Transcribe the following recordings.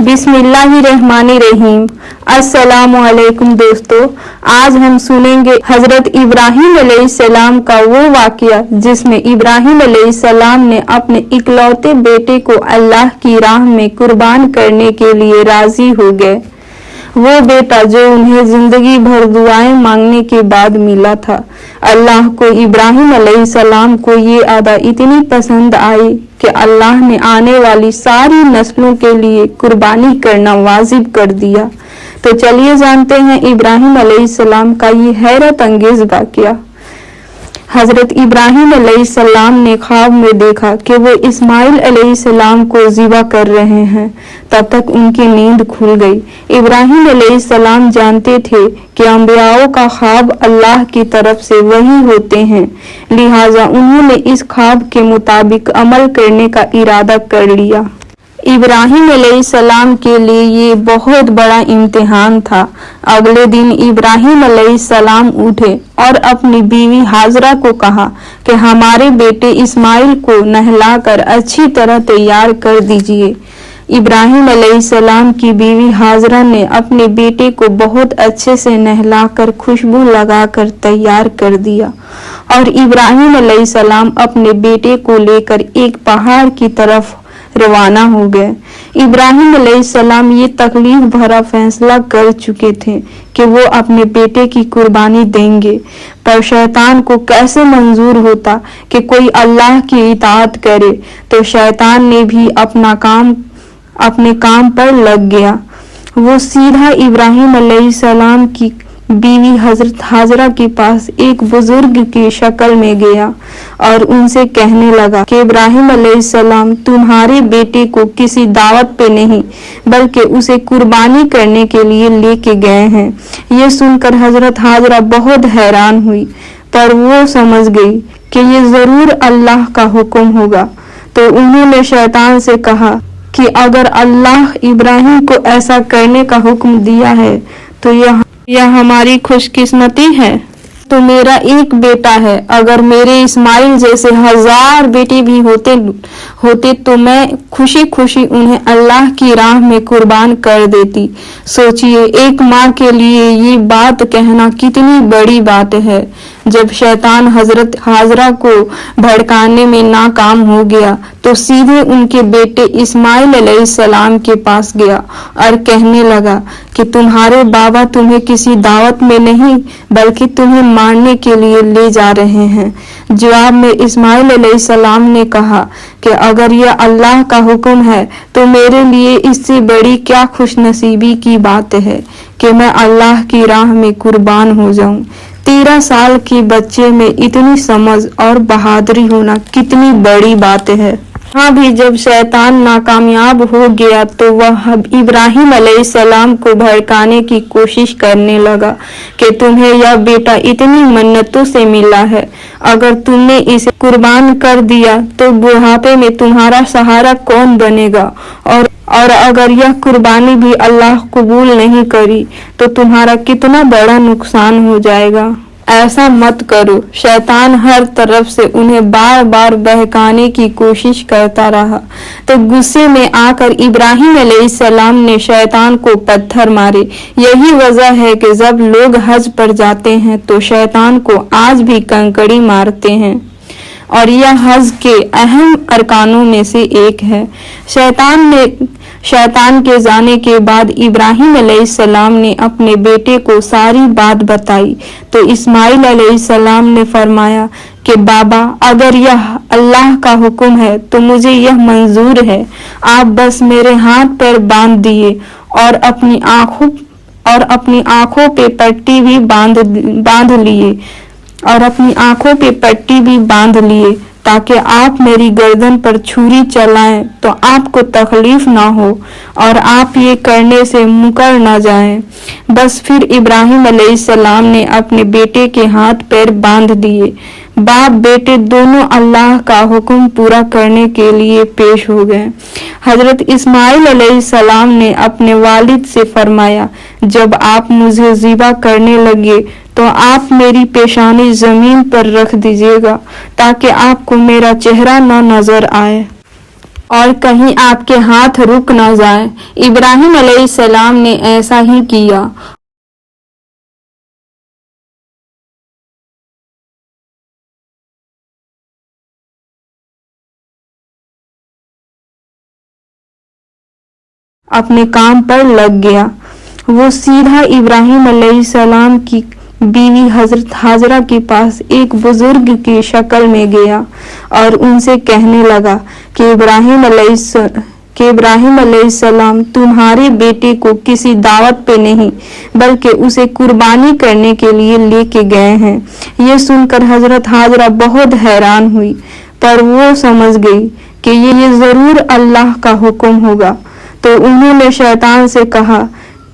बिस्मिल्लाहिर्रहमानिर्रहीम। अस्सलामुअलैकुम दोस्तों, आज हम सुनेंगे हजरत इब्राहिम अलैहिस्सलाम का वो वाकया जिसमें इब्राहिम अलैहिस्सलाम ने अपने इकलौते बेटे को अल्लाह की राह में कुर्बान करने के लिए राजी हो गए। वो बेटा जो उन्हें जिंदगी भर दुआएं मांगने के बाद मिला था। अल्लाह को इब्राहिम अलैहिस्सलाम को ये अदा इतनी पसंद आई कि अल्लाह ने आने वाली सारी नस्लों के लिए कुर्बानी करना वाजिब कर दिया। तो चलिए जानते हैं इब्राहिम अलैहिस्सलाम का ये हैरत अंगेज वाकया। हजरत इब्राहिम अलैहिस्सलाम ने ख्वाब में देखा कि वो इस्माइल अलैहिस्सलाम को ज़िबा कर रहे हैं। तब तक उनकी नींद खुल गई। इब्राहिम अलैहिस्सलाम जानते थे कि अंबियाओं का ख्वाब अल्लाह की तरफ से वही होते हैं, लिहाजा उन्होंने इस ख्वाब के मुताबिक अमल करने का इरादा कर लिया। इब्राहिम अलैहिस्सलाम के लिए ये बहुत बड़ा इम्तिहान था। अगले दिन इब्राहिम अलैहिस्सलाम उठे और अपनी बीवी हाजरा को कहा कि हमारे बेटे इस्माइल को नहलाकर अच्छी तरह तैयार कर दीजिए। इब्राहिम अलैहिस्सलाम की बीवी हाजरा ने अपने बेटे को बहुत अच्छे से नहलाकर खुशबू लगाकर तैयार कर दिया और इब्राहिम अलैहिस्सलाम अपने बेटे को लेकर एक पहाड़ की तरफ रवाना हो गए। इब्राहिम अलैहिस्सलाम ये तकलीफ भरा फैसला कर चुके थे कि वो अपने बेटे की कुर्बानी देंगे, पर शैतान को कैसे मंजूर होता कि कोई अल्लाह की इताअत करे। तो शैतान ने भी अपने काम पर लग गया। वो सीधा इब्राहिम अलैहिस्सलाम की बीवी हजरत हाजरा के पास एक बुजुर्ग की शक्ल में गया और उनसे कहने लगा कि इब्राहिम अलैहिस्सलाम तुम्हारे बेटे को किसी दावत पे नहीं बल्कि उसे कुर्बानी करने के लिए लेके गए हैं। ये सुनकर हजरत हाजरा बहुत हैरान हुई, पर वो समझ गई कि ये जरूर अल्लाह का हुक्म होगा। तो उन्होंने शैतान से कहा कि अगर अल्लाह इब्राहिम को ऐसा करने का हुक्म दिया है तो यह हमारी खुशकिस्मती है। तो मेरा एक बेटा है, अगर मेरे इस्माइल जैसे 1000 बेटे भी होते तो मैं खुशी खुशी उन्हें अल्लाह की राह में कुर्बान कर देती। सोचिए, एक माँ के लिए ये बात कहना कितनी बड़ी बात है। जब शैतान हजरत हाजरा को भड़काने में नाकाम हो गया तो सीधे उनके बेटे इस्माइल अलैहिस्सलाम के पास गया और कहने लगा कि तुम्हारे बाबा तुम्हें किसी दावत में नहीं बल्कि तुम्हें मारने के लिए ले जा रहे हैं। जवाब में इस्माइल अलैहिस्सलाम ने कहा कि अगर यह अल्लाह का हुक्म है तो मेरे लिए इससे बड़ी क्या खुशनसीबी की बात है कि मैं अल्लाह की राह में कुर्बान हो जाऊं। 13 साल के बच्चे में इतनी समझ और बहादुरी होना कितनी बड़ी बात है। हाँ भी जब शैतान नाकामयाब हो गया तो वह इब्राहिम अलैहिस्सलाम को भड़काने की कोशिश करने लगा कि तुम्हें यह बेटा इतनी मन्नतों से मिला है, अगर तुमने इसे कुर्बान कर दिया तो बुढ़ापे में तुम्हारा सहारा कौन बनेगा, और अगर यह कुर्बानी भी अल्लाह कबूल नहीं करी तो तुम्हारा कितना बड़ा नुकसान हो जाएगा। ऐसा मत करो। शैतान हर तरफ से उन्हें बार बार बहकाने की कोशिश करता रहा। तो गुस्से में आकर इब्राहिम अलैहिस्सलाम ने शैतान को पत्थर मारे। यही वजह है कि जब लोग हज पर जाते हैं तो शैतान को आज भी कंकड़ी मारते हैं और यह हज के अहम अरकानों में से एक है। शैतान के जाने के बाद इब्राहिम अलैहिस्सलाम ने अपने बेटे को सारी बात बताई तो इस्माइल अलैहिस्सलाम ने फरमाया कि बाबा, अगर यह अल्लाह का हुक्म है तो मुझे यह मंजूर है। आप बस मेरे हाथ पैर बांध दिए और अपनी आंखों पे पट्टी भी बांध लिए ताकि आप मेरी गर्दन पर छुरी चलाएं तो आपको तकलीफ ना हो और आप ये करने से मुकर ना जाएं। बस फिर इब्राहिम अलैहिस्सलाम ने अपने बेटे के हाथ पैर बांध दिए। बाप बेटे दोनों अल्लाह का हुक्म पूरा करने के लिए पेश हो गए। हजरत इस्माइल अलैहिस्सलाम ने अपने वालिद से फरमाया, जब आप मुझे ज़िबा करने लगे तो आप मेरी पेशानी जमीन पर रख दीजिएगा ताकि आपको मेरा चेहरा न नजर आए। और कहीं आपके हाथ रुक न जाए। इब्राहिम अलैहिस्सलाम ने ऐसा ही किया। अपने काम पर लग गया। वो सीधा इब्राहिम अलैहिस्सलाम की बीवी हजरत हाजरा के पास एक बुजुर्ग की शक्ल में गया और उनसे कहने लगा कि इब्राहिम अलैहिस्सलाम तुम्हारे बेटे को किसी दावत पे नहीं बल्कि उसे कुर्बानी करने के लिए लेके गए हैं। ये सुनकर हजरत हाजरा बहुत हैरान हुई, पर वो समझ गई कि ये जरूर अल्लाह का हुक्म होगा। तो उन्होंने शैतान से कहा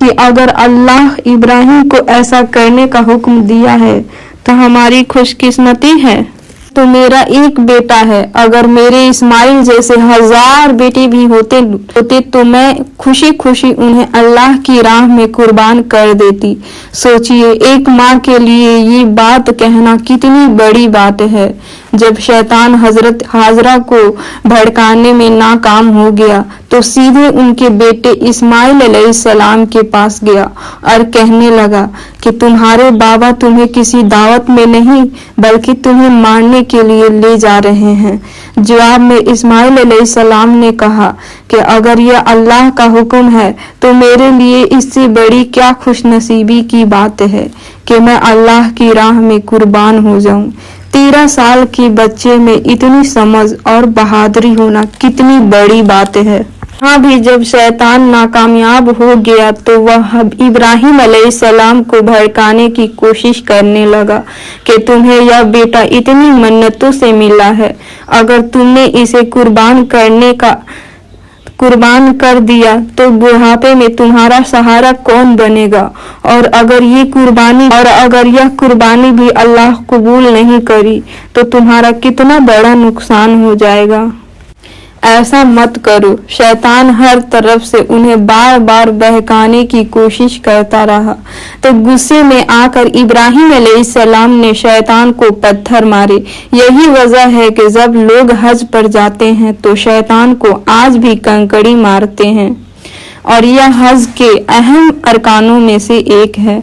कि अगर अल्लाह इब्राहिम को ऐसा करने का हुक्म दिया है तो हमारी खुशकिस्मती है। तो मेरा एक बेटा है, अगर मेरे इस्माइल जैसे 1000 बेटे भी होते तो मैं खुशी खुशी उन्हें अल्लाह की राह में कुर्बान कर देती। सोचिए, एक माँ के लिए ये बात कहना कितनी बड़ी बात है। जब शैतान हजरत हाजरा को भड़काने में नाकाम हो गया तो सीधे उनके बेटे इस्माइल अलैहिस्सलाम के पास गया और कहने लगा कि तुम्हारे बाबा तुम्हें किसी दावत में नहीं बल्कि तुम्हें मारने के लिए ले जा रहे हैं। जवाब में इस्माइल अलैहिस्सलाम ने कहा कि अगर यह अल्लाह का हुक्म है तो मेरे लिए इससे बड़ी क्या खुशनसीबी की बात है कि मैं अल्लाह की राह में कुर्बान हो जाऊं। 13 साल के बच्चे में इतनी समझ और बहादुरी होना कितनी बड़ी बात है। हाँ भी जब शैतान नाकामयाब हो गया तो वह इब्राहिम अलैहिस्सलाम को भड़काने की कोशिश करने लगा कि तुम्हें यह बेटा इतनी मन्नतों से मिला है, अगर तुमने इसे कुर्बान कर दिया तो बुढ़ापे में तुम्हारा सहारा कौन बनेगा। और अगर यह कुर्बानी भी अल्लाह कबूल नहीं करी तो तुम्हारा कितना बड़ा नुकसान हो जाएगा। ऐसा मत करो। शैतान हर तरफ से उन्हें बार बार बहकाने की कोशिश करता रहा। तो गुस्से में आकर इब्राहिम अलैहिस्सलाम ने शैतान को पत्थर मारे। यही वजह है कि जब लोग हज पर जाते हैं तो शैतान को आज भी कंकड़ी मारते हैं और यह हज के अहम अरकानों में से एक है।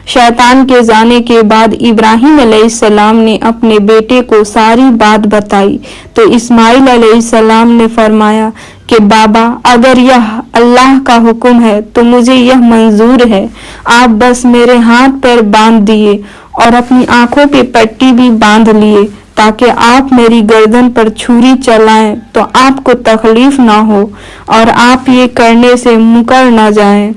शैतान के जाने के बाद इब्राहिम अलैहिस्सलाम ने अपने बेटे को सारी बात बताई तो इस्माइल अलैहिस्सलाम ने फरमाया कि बाबा, अगर यह अल्लाह का हुक्म है तो मुझे यह मंजूर है। आप बस मेरे हाथ पैर बांध दिए और अपनी आंखों पे पट्टी भी बांध लिए ताकि आप मेरी गर्दन पर छुरी चलाएं तो आपको तकलीफ ना हो और आप ये करने से मुकर ना जाएं।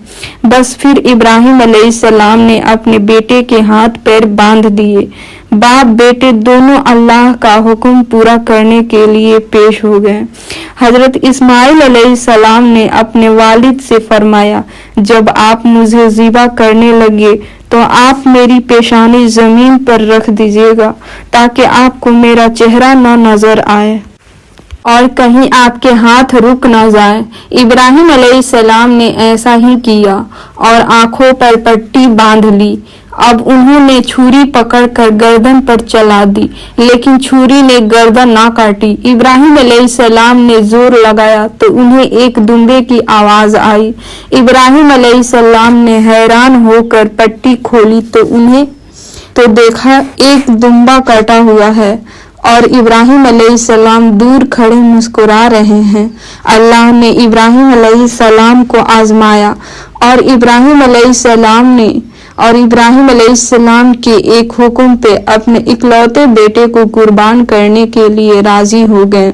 बस फिर इब्राहिम अलैहिस्सलाम ने अपने बेटे के हाथ पैर बांध दिए। बाप बेटे दोनों अल्लाह का हुक्म पूरा करने के लिए पेश हो गए। हजरत इस्माइल अलैहिस्सलाम ने अपने वालिद से फरमाया, जब आप मुझे ज़िबा करने लगे तो आप मेरी पेशानी जमीन पर रख दीजिएगा ताकि आपको मेरा चेहरा न नजर आए और कहीं आपके हाथ रुक न जाए। इब्राहिम अलैहिस्सलाम ने ऐसा ही किया और आंखों पर पट्टी बांध ली। अब उन्होंने छुरी पकड़कर गर्दन पर चला दी, लेकिन छुरी ने गर्दन ना काटी। इब्राहिम अलैहिस्सलाम ने जोर लगाया तो उन्हें एक दुम्बे की आवाज आई। इब्राहिम अलैहिस्सलाम ने हैरान होकर पट्टी खोली तो देखा एक दुम्बा कटा हुआ है और इब्राहिम अलैहिस्सलाम दूर खड़े मुस्कुरा रहे हैं। अल्लाह ने इब्राहिम अलैहिस्सलाम को आजमाया और इब्राहिम अलैहिस्सलाम के एक हुक्म पे अपने इकलौते बेटे को कुर्बान करने के लिए राजी हो गए।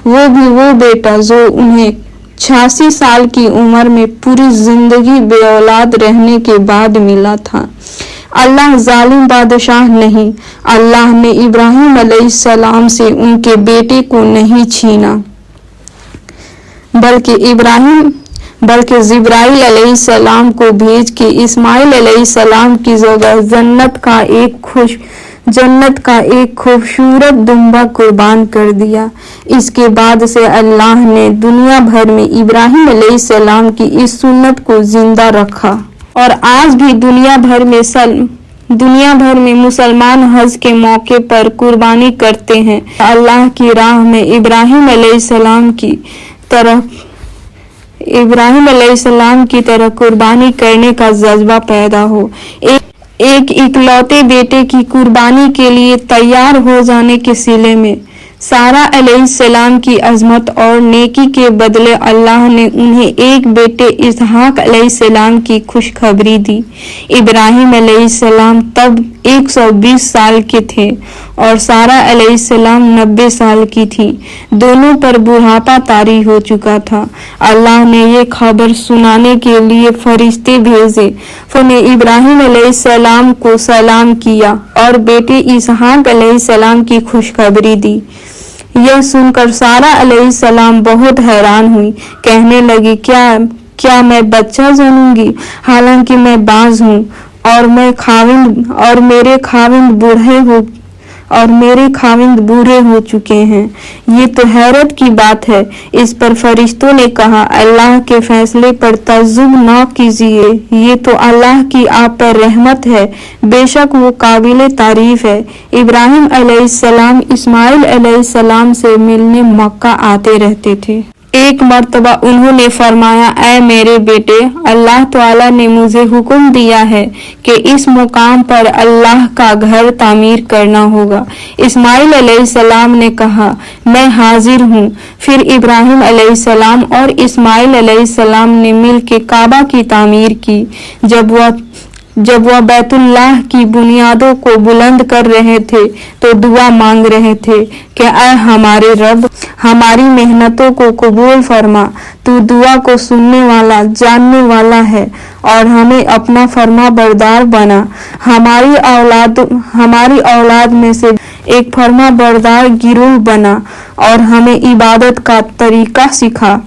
वो बेटा जो उन्हें 86 साल की उम्र में पूरी जिंदगी बेऔलाद रहने के बाद मिला था। अल्लाह जालिम बादशाह नहीं। अल्लाह ने इब्राहिम अलैहिस्सलाम से उनके बेटे को नहीं छीना, बल्कि जिब्राइल अलैहिस्सलाम को भेज के इस्माइल अलैहिस्सलाम की जगह जन्नत का एक खूबसूरत दुम्बा कुर्बान कर दिया। इसके बाद से अल्लाह ने दुनिया भर में इब्राहिम अलैहिस्सलाम की इस सुन्नत को जिंदा रखा और आज भी दुनिया भर में दुनिया भर में मुसलमान हज के मौके पर कुर्बानी करते हैं। अल्लाह की राह में इब्राहिम अलैहिस्सलाम की तरह कुर्बानी करने का जज्बा पैदा हो। एक इकलौते बेटे की कुर्बानी के लिए तैयार हो जाने के सिले में सारा अलैहिस्सलाम की अजमत और नेकी के बदले अल्लाह ने उन्हें एक बेटे इसहाक अलैहिस्सलाम की खुशखबरी दी। इब्राहिम अलैहिस्सलाम तब 120 साल के थे और सारा अलैहिस्सलाम 90 साल की थी। दोनों पर बुढ़ापा तारी हो चुका था। अल्लाह ने ये खबर सुनाने के लिए फरिश्ते भेजे। उन्होंने इब्राहिम अलैहिस्सलाम को सलाम किया और बेटे इसहाक अलैहिस्सलाम की खुशखबरी दी। यह सुनकर सारा अलैहिस्सलाम बहुत हैरान हुई। कहने लगी, क्या मैं बच्चा जनूंगी? हालांकि मैं बाज हूँ और मेरे खाविंद बूढ़े हो चुके हैं। ये तो हैरत की बात है। इस पर फरिश्तों ने कहा, अल्लाह के फैसले पर तअज्जुब न कीजिए, ये तो अल्लाह की आप पर रहमत है, बेशक वो काबिल तारीफ है। इब्राहिम अलैहिस्सलाम इस्माइल अलैहिस्सलाम से मिलने मक्का आते रहते थे। एक मर्तबा उन्होंने फरमाया, ऐ मेरे बेटे, अल्लाह ताला ने मुझे हुक्म दिया है कि इस मुकाम पर अल्लाह का घर तामीर करना होगा। इस्माइल अलैहिस्सलाम ने कहा, मैं हाजिर हूँ। फिर इब्राहिम अलैहिस्सलाम और इस्माइल अलैहिस्सलाम ने मिलकर काबा की तामीर की। जब वह बैतुल्लाह की बुनियादों को बुलंद कर रहे थे तो दुआ मांग रहे थे कि ऐ हमारे रब, हमारी मेहनतों को कबूल फरमा। तू दुआ को सुनने वाला, जानने वाला है और हमें अपना फरमा बरदार बना। हमारी औलाद में से एक फरमा बरदार गिरोह बना और हमें इबादत का तरीका सिखा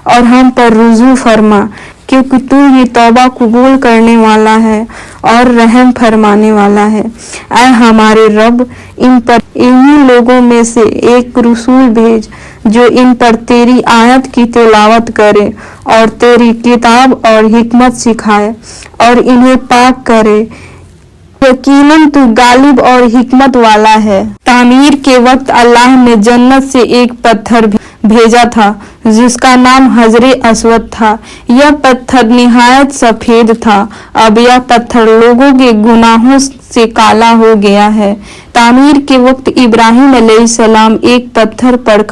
और हम पर रुजू फरमा, क्योंकि तू ही तौबा कबूल करने वाला है और रहम फरमाने वाला है। ऐ हमारे रब, इन्हीं लोगों में से एक रसूल भेज जो इन पर तेरी आयत की तिलावत करे और तेरी किताब और हिकमत सिखाए और इन्हें पाक करे। यकीनन तू गालिब और हिकमत वाला है। तामीर के वक्त अल्लाह ने जन्नत से एक पत्थर भेजा था जिसका नाम हजरे अस्वद था। यह पत्थर निहायत सफेद था। अब यह पत्थर लोगों के गुनाहों से काला हो गया है। तामीर के वक्त इब्राहिम अलैहिस्सलाम एक पत्थर पर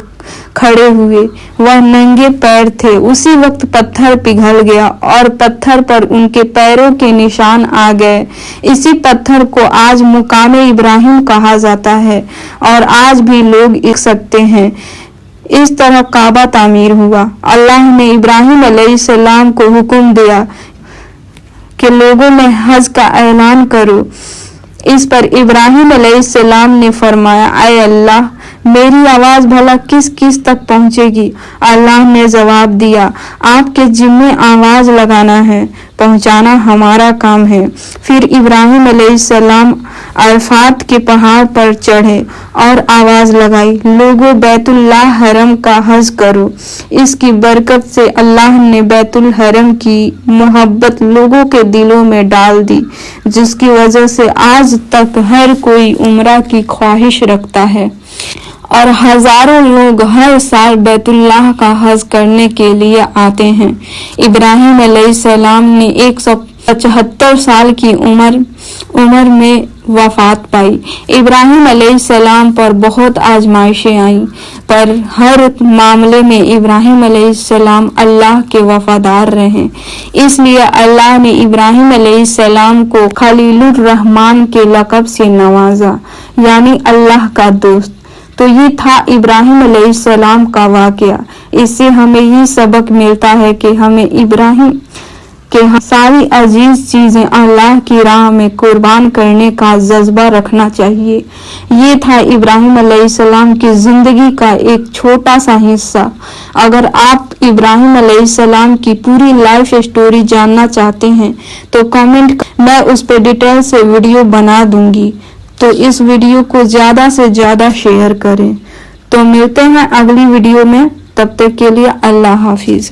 खड़े हुए। वह नंगे पैर थे। उसी वक्त पत्थर पिघल गया और पत्थर पर उनके पैरों के निशान आ गए। इसी पत्थर को आज मुकामे इब्राहिम कहा जाता है और आज भी लोग देख सकते हैं। इस तरह काबा तामीर हुआ। अल्लाह ने इब्राहिम अलैहिस्सलाम को हुक्म दिया कि लोगों में हज का ऐलान करो। इस पर इब्राहिम अलैहिस्सलाम ने फरमाया, ऐ अल्लाह, मेरी आवाज भला किस किस तक पहुंचेगी? अल्लाह ने जवाब दिया, आपके जिम्मे आवाज लगाना है, पहुंचाना हमारा काम है। फिर इब्राहिम अलैहिस्सलाम अरफात के पहाड़ पर चढ़े और आवाज लगाई, लोगों बैतुल्लाह हरम का हज करो। इसकी बरकत से अल्लाह ने बैतुल हरम की मोहब्बत लोगों के दिलों में डाल दी, जिसकी वजह से आज तक हर कोई उम्रा की ख्वाहिश रखता है और हजारों लोग हर साल बैतुल्लाह का हज करने के लिए आते हैं। इब्राहिम अलैहिस्सलाम ने 175 साल की उम्र में वफात पाई। इब्राहिम अलैहिस्सलाम पर बहुत आजमाइशें आईं, पर हर मामले में इब्राहिम अलैहिस्सलाम अल्लाह के वफादार रहे। इसलिए अल्लाह ने इब्राहिम अलैहिस्सलाम को खलीलुर रहमान के लक़ब से नवाजा, यानी अल्लाह का दोस्त। तो ये था इब्राहिम अलैहिस्सलाम का वाक़या। इससे हमें ये सबक मिलता है कि हमें इब्राहिम के सारी अजीज चीजें अल्लाह की राह में कुर्बान करने का जज्बा रखना चाहिए। ये था इब्राहिम अलैहिस्सलाम की जिंदगी का एक छोटा सा हिस्सा। अगर आप इब्राहिम अलैहिस्सलाम की पूरी लाइफ स्टोरी जानना चाहते हैं तो कमेंट, मैं उस पर डिटेल से वीडियो बना दूंगी। तो इस वीडियो को ज्यादा से ज्यादा शेयर करें। तो मिलते हैं अगली वीडियो में, तब तक के लिए अल्लाह हाफिज।